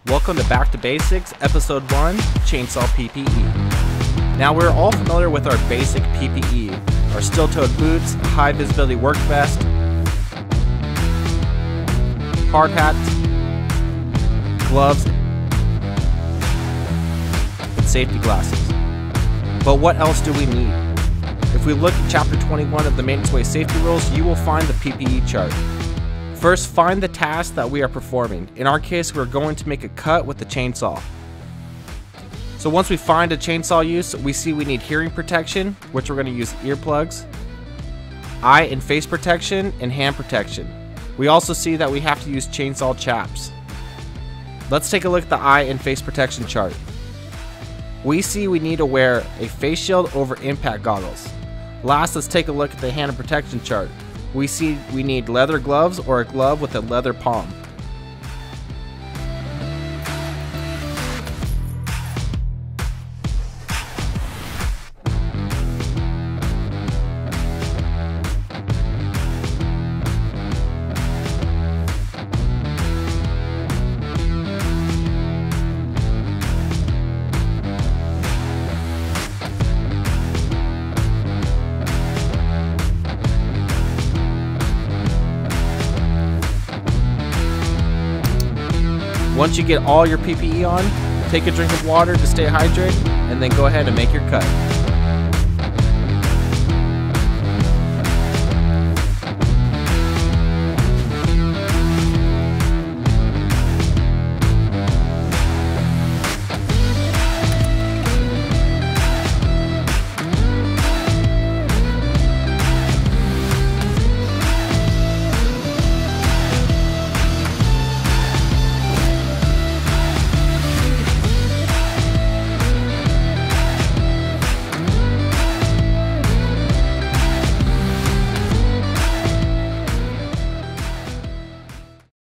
Welcome to Back to Basics, Episode 1, Chainsaw PPE. Now we're all familiar with our basic PPE, our steel-toed boots, high visibility work vest, hard hat, gloves, and safety glasses. But what else do we need? If we look at Chapter 21 of the Maintenance Way Safety Rules, you will find the PPE chart. First, find the task that we are performing. In our case, we're going to make a cut with the chainsaw. So once we find a chainsaw use, we see we need hearing protection, which we're going to use earplugs, eye and face protection, and hand protection. We also see that we have to use chainsaw chaps. Let's take a look at the eye and face protection chart. We see we need to wear a face shield over impact goggles. Last, let's take a look at the hand protection chart. We see we need leather gloves or a glove with a leather palm. Once you get all your PPE on, take a drink of water to stay hydrated, and then go ahead and make your cut.